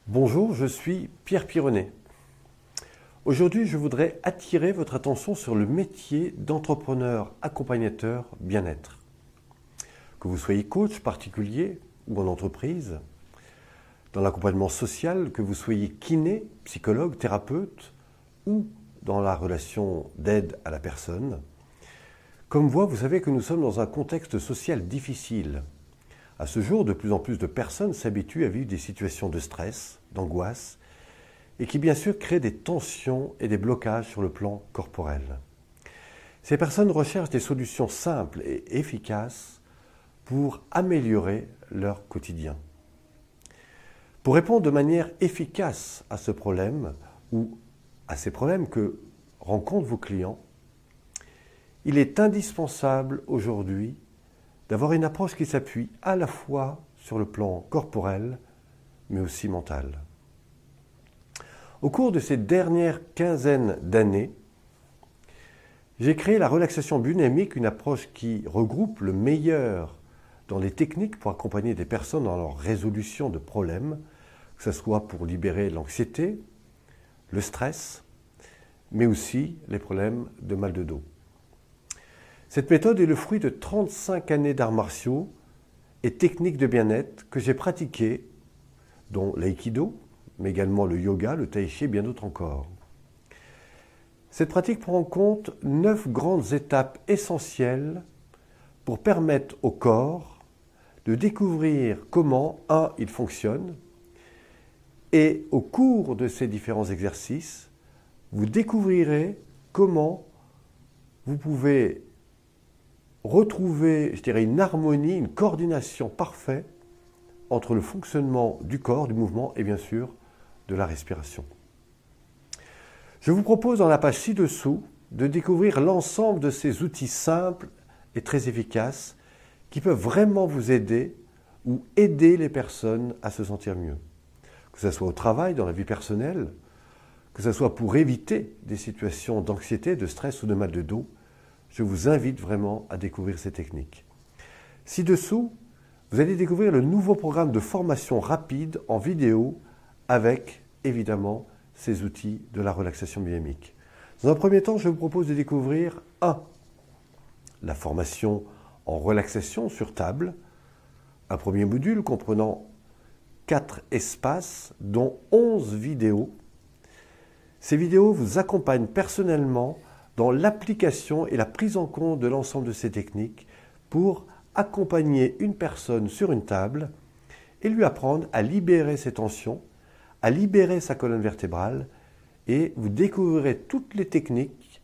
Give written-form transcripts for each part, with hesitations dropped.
Bonjour, je suis Pierre Pironnet. Aujourd'hui, je voudrais attirer votre attention sur le métier d'entrepreneur accompagnateur bien-être. Que vous soyez coach particulier ou en entreprise, dans l'accompagnement social, que vous soyez kiné, psychologue, thérapeute ou dans la relation d'aide à la personne. Comme moi, vous savez que nous sommes dans un contexte social difficile. À ce jour, de plus en plus de personnes s'habituent à vivre des situations de stress, d'angoisse, et qui bien sûr créent des tensions et des blocages sur le plan corporel. Ces personnes recherchent des solutions simples et efficaces pour améliorer leur quotidien. Pour répondre de manière efficace à ce problème ou à ces problèmes que rencontrent vos clients, il est indispensable aujourd'hui d'avoir une approche qui s'appuie à la fois sur le plan corporel, mais aussi mental. Au cours de ces dernières quinzaines d'années, j'ai créé la relaxation biodynamique, une approche qui regroupe le meilleur dans les techniques pour accompagner des personnes dans leur résolution de problèmes, que ce soit pour libérer l'anxiété, le stress, mais aussi les problèmes de mal de dos. Cette méthode est le fruit de 35 années d'arts martiaux et techniques de bien-être que j'ai pratiquées, dont l'aïkido, mais également le yoga, le tai chi et bien d'autres encore. Cette pratique prend en compte 9 grandes étapes essentielles pour permettre au corps de découvrir comment, il fonctionne, et au cours de ces différents exercices, vous découvrirez comment vous pouvez retrouver, une harmonie, une coordination parfaite entre le fonctionnement du corps, du mouvement et bien sûr de la respiration. Je vous propose dans la page ci-dessous de découvrir l'ensemble de ces outils simples et très efficaces qui peuvent vraiment vous aider ou aider les personnes à se sentir mieux. Que ce soit au travail, dans la vie personnelle, que ce soit pour éviter des situations d'anxiété, de stress ou de mal de dos, je vous invite vraiment à découvrir ces techniques. Ci-dessous, vous allez découvrir le nouveau programme de formation rapide en vidéo avec, évidemment, ces outils de la relaxation biodynamique. Dans un premier temps, je vous propose de découvrir la formation en relaxation sur table, un premier module comprenant 4 espaces, dont 11 vidéos. Ces vidéos vous accompagnent personnellement dans l'application et la prise en compte de l'ensemble de ces techniques pour accompagner une personne sur une table et lui apprendre à libérer ses tensions, à libérer sa colonne vertébrale, et vous découvrirez toutes les techniques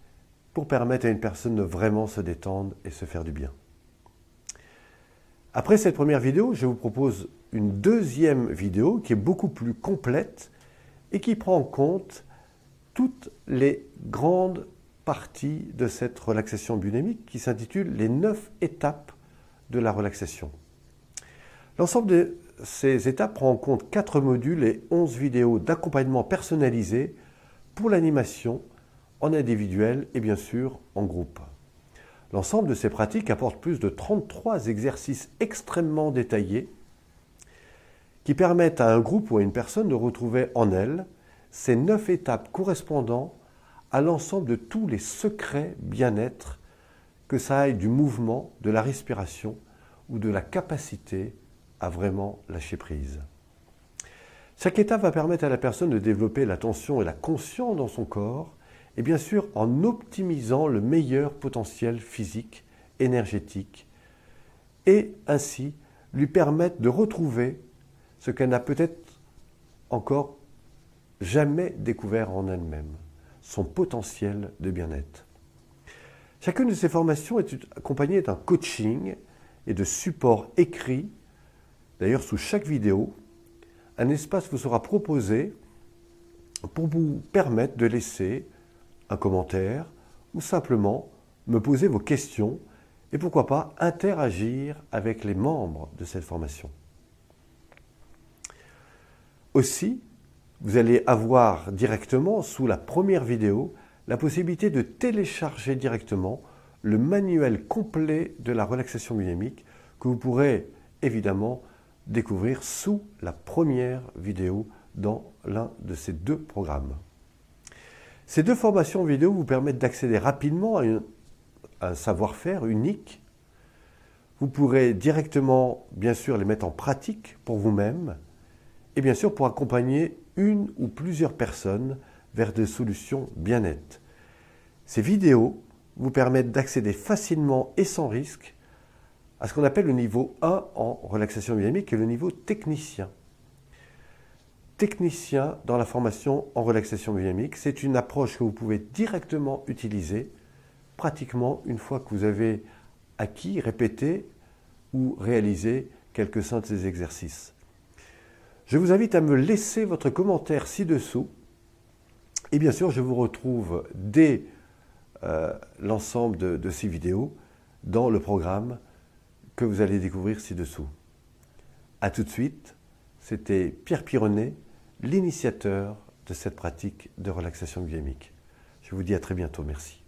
pour permettre à une personne de vraiment se détendre et se faire du bien. Après cette première vidéo, je vous propose une deuxième vidéo qui est beaucoup plus complète et qui prend en compte toutes les grandes partie de cette relaxation biodynamique qui s'intitule « Les 9 étapes de la relaxation ». L'ensemble de ces étapes prend en compte 4 modules et 11 vidéos d'accompagnement personnalisé pour l'animation en individuel et bien sûr en groupe. L'ensemble de ces pratiques apporte plus de 33 exercices extrêmement détaillés qui permettent à un groupe ou à une personne de retrouver en elle ces 9 étapes correspondant à l'ensemble de tous les secrets bien-être, que ça aille du mouvement, de la respiration ou de la capacité à vraiment lâcher prise. Chaque étape va permettre à la personne de développer l'attention et la conscience dans son corps, et bien sûr en optimisant le meilleur potentiel physique, énergétique, et ainsi lui permettre de retrouver ce qu'elle n'a peut-être encore jamais découvert en elle-même, son potentiel de bien-être. Chacune de ces formations est accompagnée d'un coaching et de support écrit. D'ailleurs, sous chaque vidéo, un espace vous sera proposé pour vous permettre de laisser un commentaire ou simplement me poser vos questions et pourquoi pas interagir avec les membres de cette formation. Aussi, vous allez avoir directement, sous la première vidéo, la possibilité de télécharger directement le manuel complet de la relaxation biodynamique que vous pourrez évidemment découvrir sous la première vidéo dans l'un de ces deux programmes. Ces deux formations vidéo vous permettent d'accéder rapidement à un savoir-faire unique. Vous pourrez directement, bien sûr, les mettre en pratique pour vous-même et bien sûr pour accompagner une ou plusieurs personnes vers des solutions bien-être. Ces vidéos vous permettent d'accéder facilement et sans risque à ce qu'on appelle le niveau 1 en relaxation biodynamique et le niveau technicien. Technicien dans la formation en relaxation biodynamique, c'est une approche que vous pouvez directement utiliser pratiquement une fois que vous avez acquis, répété ou réalisé quelques-uns de ces exercices. Je vous invite à me laisser votre commentaire ci-dessous et bien sûr je vous retrouve dès l'ensemble de ces vidéos dans le programme que vous allez découvrir ci-dessous. A tout de suite, c'était Pierre Pironnet, l'initiateur de cette pratique de relaxation biodynamique. Je vous dis à très bientôt, merci.